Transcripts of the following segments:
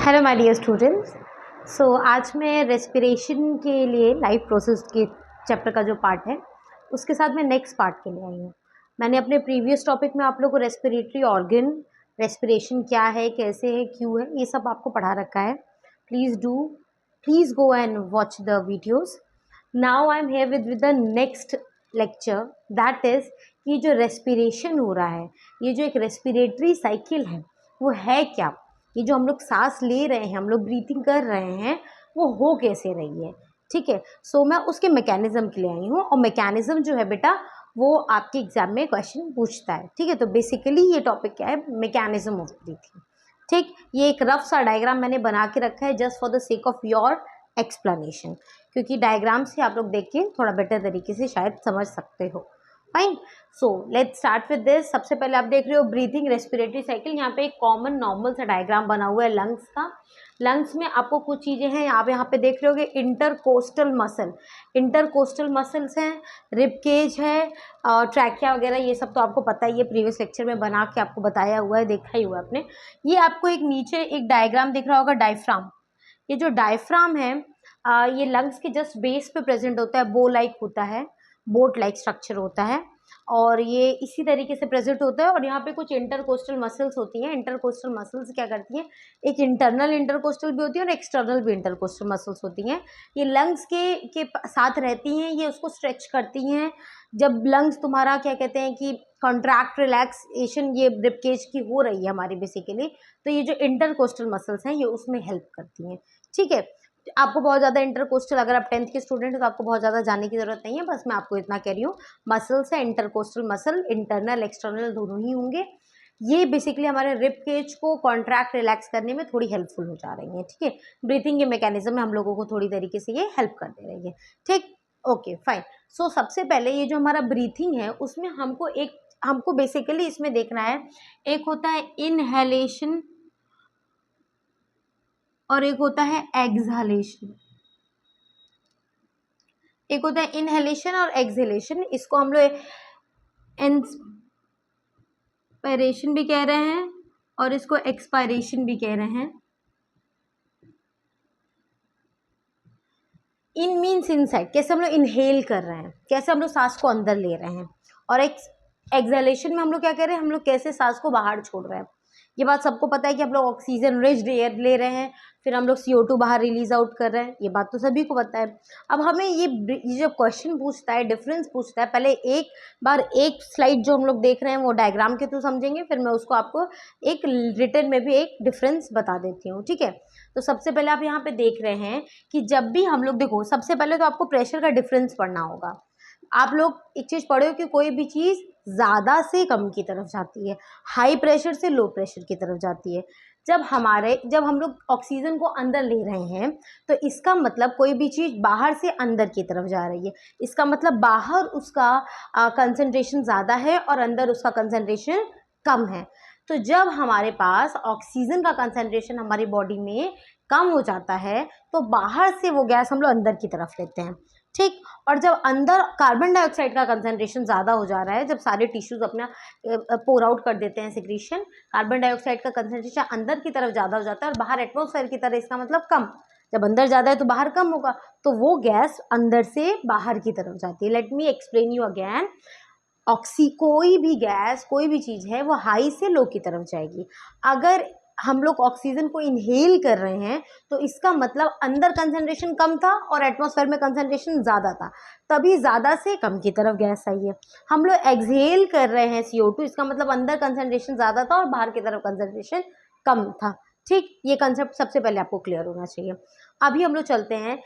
Hello my dear students. आज मैं respiration के लिए लाइफ प्रोसेस के चैप्टर का जो पार्ट है उसके साथ मैं नेक्स्ट पार्ट के लिए आई हूँ। मैंने अपने प्रीवियस टॉपिक में आप लोगों को रेस्पिरेटरी ऑर्गन, रेस्पिरेशन क्या है, कैसे है, क्यों है, ये सब आपको पढ़ा रखा है। Please go and watch the videos. Now I am here with the next lecture, that is कि जो रेस्पिरेशन हो रहा है, ये जो एक रेस्पिरेटरी साइकिल है वो है क्या। ये जो हम लोग सांस ले रहे हैं, हम लोग ब्रीथिंग कर रहे हैं, वो हो कैसे रही है। ठीक है, मैं उसके मैकेनिज्म के लिए आई हूँ और मैकेनिज्म जो है बेटा वो आपके एग्जाम में क्वेश्चन पूछता है। ठीक है, तो बेसिकली ये टॉपिक क्या है, मैकेनिज्म ऑफ ब्रीथिंग। ठीक, ये एक रफ सा डायग्राम मैंने बना के रखा है just for the sake of your explanation, क्योंकि डायग्राम से आप लोग देख के थोड़ा बेटर तरीके से शायद समझ सकते हो। Fine, let's start with this. सबसे पहले आप देख रहे हो ब्रीथिंग रेस्पिरेटरी साइकिल। यहाँ पे एक कॉमन नॉर्मल सा डायग्राम बना हुआ है लंग्स का। लंग्स में आपको कुछ चीज़ें हैं, आप यहाँ पे देख रहे होगे इंटरकोस्टल मसल। इंटरकोस्टल मसल्स हैं, रिब केज है, ट्रैकिया वगैरह, ये सब तो आपको पता ही है, प्रीवियस लेक्चर में बना के आपको बताया हुआ है, देखा ही हुआ है आपने। ये आपको एक नीचे एक डायग्राम दिख रहा होगा, डायफ्राम। ये जो डायफ्राम है ये लंग्स के जस्ट बेस पे प्रेजेंट होता है, बो लाइक होता है, बोट लाइक स्ट्रक्चर होता है और ये इसी तरीके से प्रेजेंट होता है। और यहाँ पे कुछ इंटरकोस्टल मसल्स होती हैं। इंटरकोस्टल मसल्स क्या करती हैं, एक इंटरनल इंटरकोस्टल भी होती है और एक्सटर्नल भी इंटरकोस्टल मसल्स होती हैं। ये लंग्स के साथ रहती हैं, ये उसको स्ट्रेच करती हैं। जब लंग्स तुम्हारा क्या कहते हैं कि कॉन्ट्रैक्ट रिलैक्सेशन ये रिब केज की हो रही है हमारी बेसिकली, तो ये जो इंटरकोस्टल मसल्स हैं ये उसमें हेल्प करती हैं। ठीक है, आपको बहुत ज़्यादा इंटरकोस्टल, अगर आप 10th के स्टूडेंट हो तो आपको बहुत ज़्यादा जानने की ज़रूरत नहीं है, बस मैं आपको इतना कह रही हूँ। मसल्स है इंटरकोस्टल मसल, इंटरनल एक्सटर्नल दोनों ही होंगे। ये बेसिकली हमारे रिब केज को कॉन्ट्रैक्ट रिलैक्स करने में थोड़ी हेल्पफुल हो जा रही है। ठीक है, ब्रीथिंग के मैकेनिज्म में हम लोगों को थोड़ी तरीके से ये हेल्प कर दे रही है। ठीक, ओके फाइन। सबसे पहले ये जो हमारा ब्रीथिंग है उसमें हमको बेसिकली इसमें देखना है, एक होता है इनहेलेशन और एक होता है एक्सहेलेशन। एक होता है इनहेलेशन और एक्सहेलेशन, इसको हम लोग इंस्पायरेशन भी कह रहे हैं और इसको एक्सपायरेशन भी कह रहे हैं। इन मीन्स इनसाइड, कैसे हम लोग इनहेल कर रहे हैं, कैसे हम लोग सांस को अंदर ले रहे हैं, और एक्सहेलेशन में हम लोग क्या कर रहे हैं, हम लोग कैसे सांस को बाहर छोड़ रहे हैं। ये बात सबको पता है कि हम लोग ऑक्सीजन रिच्ड एयर ले रहे हैं, फिर हम लोग CO2 बाहर रिलीज आउट कर रहे हैं, ये बात तो सभी को पता है। अब हमें ये जो क्वेश्चन पूछता है, डिफरेंस पूछता है, पहले एक बार एक स्लाइड जो हम लोग देख रहे हैं वो डायग्राम के थ्रू समझेंगे, फिर मैं उसको आपको एक रिटन में भी एक डिफरेंस बता देती हूँ। ठीक है, तो सबसे पहले आप यहाँ पे देख रहे हैं कि जब भी हम लोग, देखो सबसे पहले तो आपको प्रेशर का डिफरेंस पढ़ना होगा। आप लोग एक चीज़ पढ़ो कि कोई भी चीज़ ज़्यादा से कम की तरफ जाती है, हाई प्रेशर से लो प्रेशर की तरफ जाती है। जब हम लोग ऑक्सीजन को अंदर ले रहे हैं तो इसका मतलब कोई भी चीज़ बाहर से अंदर की तरफ जा रही है, इसका मतलब बाहर उसका कंसंट्रेशन ज़्यादा है और अंदर उसका कंसंट्रेशन कम है। तो जब हमारे पास ऑक्सीजन का कंसंट्रेशन हमारी बॉडी में कम हो जाता है तो बाहर से वो गैस हम लोग अंदर की तरफ लेते हैं। ठीक, और जब अंदर कार्बन डाइऑक्साइड का कंसंट्रेशन ज़्यादा हो जा रहा है, जब सारे टिश्यूज अपना पोर आउट कर देते हैं सिक्रीशन, कार्बन डाइऑक्साइड का कंसंट्रेशन अंदर की तरफ ज़्यादा हो जाता है और बाहर एटमॉस्फेयर की तरह, इसका मतलब कम। जब अंदर ज़्यादा है तो बाहर कम होगा, तो वो गैस अंदर से बाहर की तरफ जाती है। Let me explain you again. कोई भी गैस, कोई भी चीज़ है वो हाई से लो की तरफ जाएगी। अगर हम लोग ऑक्सीजन को इनहेल कर रहे हैं तो इसका मतलब अंदर कंसंट्रेशन कम था और एटमॉस्फेयर में कंसंट्रेशन ज़्यादा था, तभी ज़्यादा से कम की तरफ गैस आई है। हम लोग एक्सहेल कर रहे हैं CO2, इसका मतलब अंदर कंसंट्रेशन ज़्यादा था और बाहर की तरफ कंसंट्रेशन कम था। ठीक, ये कंसेप्ट सबसे पहले आपको क्लियर होना चाहिए। अभी हम लोग चलते हैं,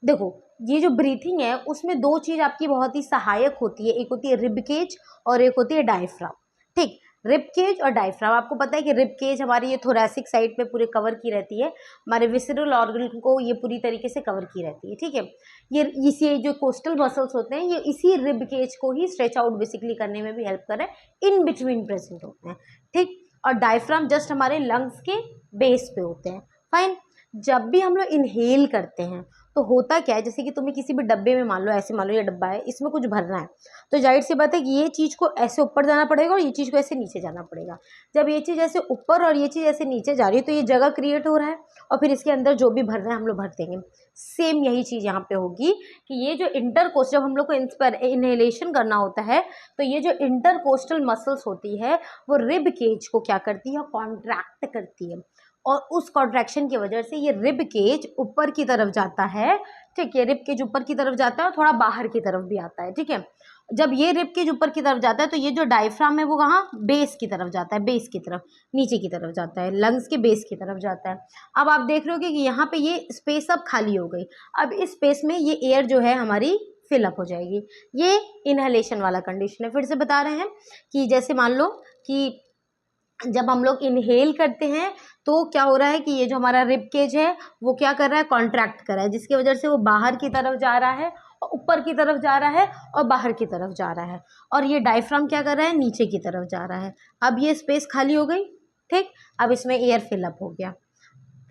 देखो ये जो ब्रीथिंग है उसमें दो चीज़ आपकी बहुत ही सहायक होती है, एक होती है रिब केज और एक होती है डायफ्राम। ठीक, रिब केज और डायफ्राम, आपको पता है कि रिब केज हमारी ये थोरैसिक साइड पे पूरे कवर की रहती है, हमारे विसरल ऑर्गन को ये पूरी तरीके से कवर की रहती है। ठीक है, ये जो कोस्टल मसल्स होते हैं ये इसी रिब केज को ही स्ट्रेच आउट बेसिकली करने में भी हेल्प कर रहे हैं, इन बिटवीन प्रेजेंट होते हैं। ठीक, और डायफ्राम जस्ट हमारे लंग्स के बेस पे होते हैं। फाइन, जब भी हम लोग इनहेल करते हैं तो होता क्या है, जैसे कि तुम्हें किसी भी डब्बे में मान लो, ऐसे मान लो ये डब्बा है, इसमें कुछ भरना है, तो जाहिर सी बात है कि ये चीज़ को ऐसे ऊपर जाना पड़ेगा और ये चीज़ को ऐसे नीचे जाना पड़ेगा। जब ये चीज़ ऐसे ऊपर और ये चीज़ ऐसे नीचे जा रही है तो ये जगह क्रिएट हो रहा है और फिर इसके अंदर जो भी भरना है हम लोग भर देंगे। सेम यही चीज़ यहाँ पे होगी कि ये जो इंटरकोस्ट, जब हम लोग को इनहेलेशन करना होता है तो ये जो इंटरकोस्टल मसल्स होती है वो रिब केज को क्या करती है, कॉन्ट्रैक्ट करती है, और उस कॉन्ट्रैक्शन की वजह से ये रिब केज ऊपर की तरफ जाता है। ठीक है, रिब केज ऊपर की तरफ जाता है और थोड़ा बाहर की तरफ भी आता है। ठीक है, जब ये रिब केज ऊपर की तरफ जाता है तो ये जो डायफ्राम है वो कहाँ, बेस की तरफ जाता है, बेस की तरफ, नीचे की तरफ जाता है, लंग्स के बेस की तरफ जाता है। अब आप देख रहे हो कि यहाँ पे ये स्पेस अब खाली हो गई। अब इस स्पेस में ये एयर जो है हमारी फिलअप हो जाएगी। ये इनहेलेशन वाला कंडीशन है। फिर से बता रहे हैं कि जैसे मान लो कि जब हम लोग इनहेल करते हैं तो क्या हो रहा है कि ये जो हमारा रिब केज है वो क्या कर रहा है, कॉन्ट्रैक्ट कर रहा है, जिसकी वजह से वो बाहर की तरफ जा रहा है और ऊपर की तरफ जा रहा है और बाहर की तरफ जा रहा है, और ये डायफ्राम क्या कर रहा है, नीचे की तरफ जा रहा है। अब ये स्पेस खाली हो गई। ठीक, अब इसमें एयर फिलअप हो गया।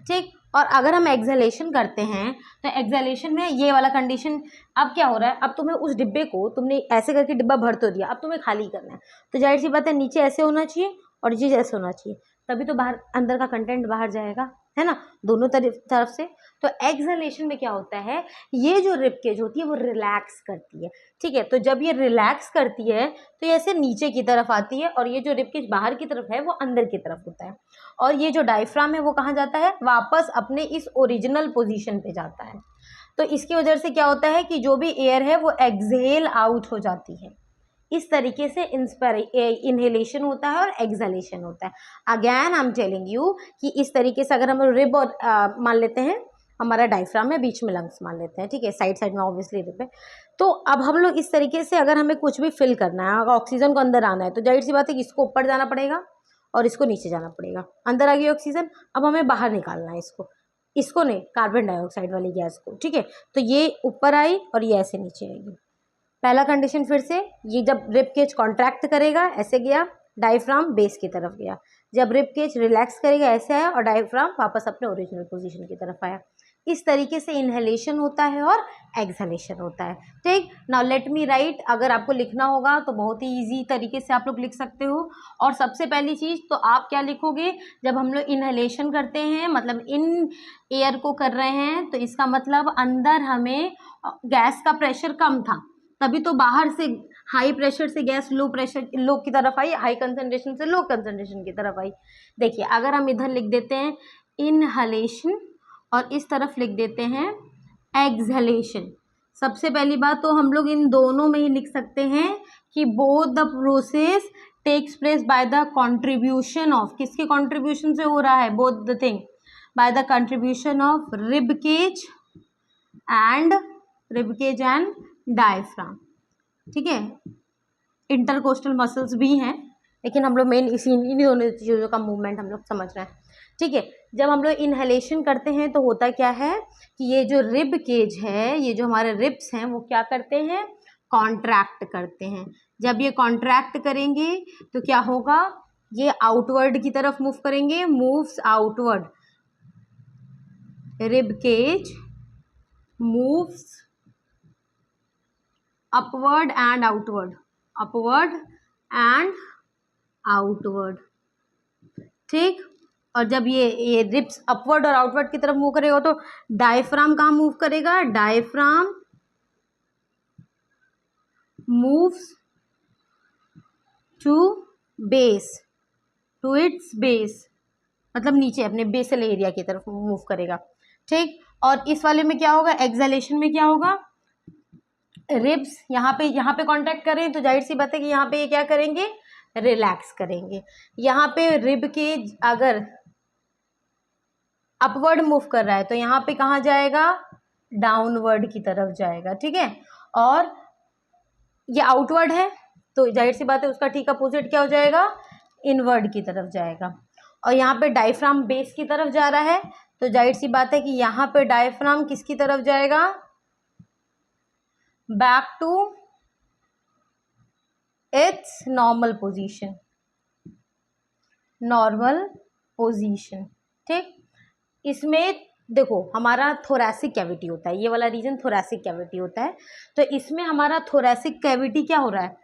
ठीक, और अगर हम एक्सहेलेशन करते हैं तो एक्सहेलेशन में ये वाला कंडीशन, अब क्या हो रहा है, अब तुम्हें उस डिब्बे को तुमने ऐसे करके डिब्बा भर तो दिया, अब तुम्हें खाली करना है, तो जाहिर सी बात है नीचे ऐसे होना चाहिए और ये ऐसे होना चाहिए, तभी तो बाहर अंदर का कंटेंट बाहर जाएगा, है ना, दोनों तरफ से। तो एक्सहेलेशन में क्या होता है, ये जो रिब केज होती है वो रिलैक्स करती है। ठीक है, तो जब ये रिलैक्स करती है तो ये ऐसे नीचे की तरफ आती है और ये जो रिब केज बाहर की तरफ है वो अंदर की तरफ होता है, और ये जो डायफ्राम है वो कहाँ जाता है, वापस अपने इस ओरिजिनल पोजीशन पे जाता है। तो इसकी वजह से क्या होता है कि जो भी एयर है वो एक्सहेल आउट हो जाती है। इस तरीके से इनहेलेशन होता है और एक्सहेलेशन होता है। Again I am telling you कि इस तरीके से अगर हम रिब और मान लेते हैं हमारा डायफ्राम है, बीच में लंग्स मान लेते हैं, ठीक है, साइड साइड में ऑब्वियसली रिब है। तो अब हम लोग इस तरीके से अगर हमें कुछ भी फिल करना है, अगर ऑक्सीजन को अंदर आना है तो जाहिर सी बात है कि इसको ऊपर जाना पड़ेगा और इसको नीचे जाना पड़ेगा। अंदर आ गई ऑक्सीजन, अब हमें बाहर निकालना है इसको नहीं, कार्बन डाइऑक्साइड वाली गैस को। ठीक है, तो ये ऊपर आई और ये ऐसे नीचे आएगी। पहला कंडीशन फिर से, ये जब रिब केज कॉन्ट्रैक्ट करेगा ऐसे गया, डायफ्राम बेस की तरफ गया, जब रिब केज रिलैक्स करेगा ऐसे आया और डायफ्राम वापस अपने ओरिजिनल पोजीशन की तरफ आया। इस तरीके से इनहेलेशन होता है और एक्सहेलेशन होता है। ठीक, नाउ लेट मी राइट, अगर आपको लिखना होगा तो बहुत ही ईजी तरीके से आप लोग लिख सकते हो। और सबसे पहली चीज़ तो आप क्या लिखोगे, जब हम लोग इनहेलेशन करते हैं मतलब इन एयर को कर रहे हैं तो इसका मतलब अंदर हमें गैस का प्रेशर कम था, तभी तो बाहर से हाई प्रेशर से गैस लो की तरफ आई, हाई कंसंट्रेशन से लो कंसंट्रेशन की तरफ आई। देखिए अगर हम इधर लिख देते हैं इनहलेशन और इस तरफ लिख देते हैं एक्सहलेशन, सबसे पहली बात तो हम लोग इन दोनों में ही लिख सकते हैं कि both the process takes place by the contribution of, किसके कंट्रीब्यूशन से हो रहा है, both the thing by the contribution of rib cage and diaphragm. ठीक है, इंटरकोस्टल मसल्स भी हैं लेकिन हम लोग मेन इन्हीं दोनों चीज़ों का मूवमेंट हम लोग समझ रहे हैं। ठीक है, जब हम लोग इनहेलेशन करते हैं तो होता क्या है कि ये जो रिब केज है, ये जो हमारे रिब्स हैं वो क्या करते हैं, कॉन्ट्रैक्ट करते हैं। जब ये कॉन्ट्रैक्ट करेंगे तो क्या होगा, ये आउटवर्ड की तरफ मूव करेंगे, moves outward, rib cage moves upward and outward, upward and outward. ठीक, और जब ये रिब्स अपवर्ड और आउटवर्ड की तरफ मूव करेगा तो डायफ्राम कहाँ मूव करेगा, diaphragm moves to base, to its base, मतलब नीचे अपने बेसल एरिया की तरफ मूव करेगा। ठीक, और इस वाले में क्या होगा, एक्सहेलेशन में क्या होगा, रिब्स यहाँ पे कांटेक्ट करें तो जाहिर सी बात है कि यहाँ पे ये क्या करेंगे, रिलैक्स करेंगे। यहाँ पे रिब के अगर अपवर्ड मूव कर रहा है तो यहाँ पे कहाँ जाएगा, डाउनवर्ड की तरफ जाएगा। ठीक है, और ये आउटवर्ड है तो जाहिर सी बात है उसका ठीक अपोजिट क्या हो जाएगा, इनवर्ड की तरफ जाएगा। और यहाँ पे डायफ्राम बेस की तरफ जा रहा है तो जाहिर सी बात है कि यहाँ पे डायफ्राम किसकी तरफ जाएगा, back to its normal position, normal position. ठीक, इसमें देखो हमारा थोरैसिक कैविटी होता है, ये वाला रीजन थोरैसिक कैविटी होता है। तो इसमें हमारा थोरैसिक कैविटी क्या हो रहा है,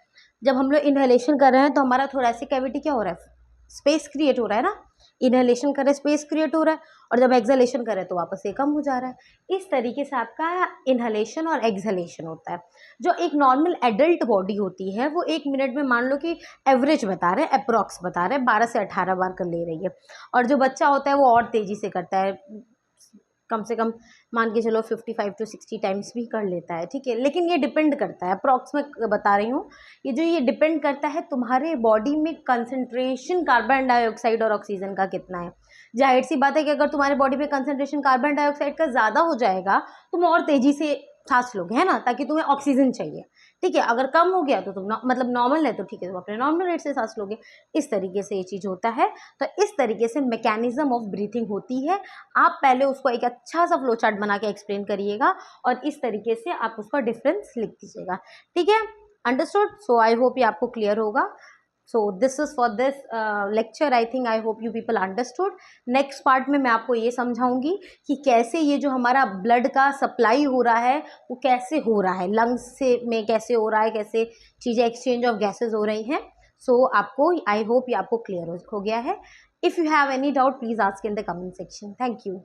जब हम लोग इनहेलेशन कर रहे हैं तो हमारा थोरैसिक कैविटी क्या हो रहा है, स्पेस क्रिएट हो रहा है ना। इनहेलेशन कर रहे स्पेस क्रिएट हो रहा है, और जब एक्सहेलेशन कर रहे तो वापस से कम हो जा रहा है। इस तरीके से आपका इनहेलेशन और एक्सहेलेशन होता है। जो एक नॉर्मल एडल्ट बॉडी होती है वो 1 मिनट में मान लो कि एवरेज बता रहे हैं, अप्रॉक्स बता रहे हैं 12 से 18 बार कर ले रही है। और जो बच्चा होता है वो और तेज़ी से करता है, कम से कम मान के चलो 55 to 60 टाइम्स भी कर लेता है, ठीक है। लेकिन ये डिपेंड करता है, अप्रॉक्स में बता रही हूँ, ये डिपेंड करता है तुम्हारे बॉडी में कंसंट्रेशन कार्बन डाइऑक्साइड और ऑक्सीजन का कितना है। जाहिर सी बात है कि अगर तुम्हारे बॉडी में कंसंट्रेशन कार्बन डाइऑक्साइड का ज़्यादा हो जाएगा तुम और तेज़ी से सांस लोगे, है ना, ताकि तुम्हें ऑक्सीजन चाहिए, ठीक है। अगर कम हो गया तो तुम मतलब नॉर्मल है तो ठीक है, तुम अपने नॉर्मल रेट से सांस लोगे। इस तरीके से ये चीज़ होता है। तो इस तरीके से मैकेनिज्म ऑफ ब्रीथिंग होती है। आप पहले उसको एक अच्छा सा फ्लो चार्ट बना के एक्सप्लेन करिएगा और इस तरीके से आप उसका डिफरेंस लिख दीजिएगा, ठीक है। अंडरस्टूड। सो आई होप ये आपको क्लियर होगा। So this is for this lecture, I think I hope you people understood. Next part में मैं आपको ये समझाऊंगी कि कैसे ये जो हमारा ब्लड का सप्लाई हो रहा है वो कैसे हो रहा है, लंग्स से में कैसे हो रहा है, कैसे चीज़ें एक्सचेंज ऑफ गैसेज हो रही हैं। सो आपको, आई होप ये आपको क्लियर हो गया है। If you have any doubt please ask in the comment section. Thank you.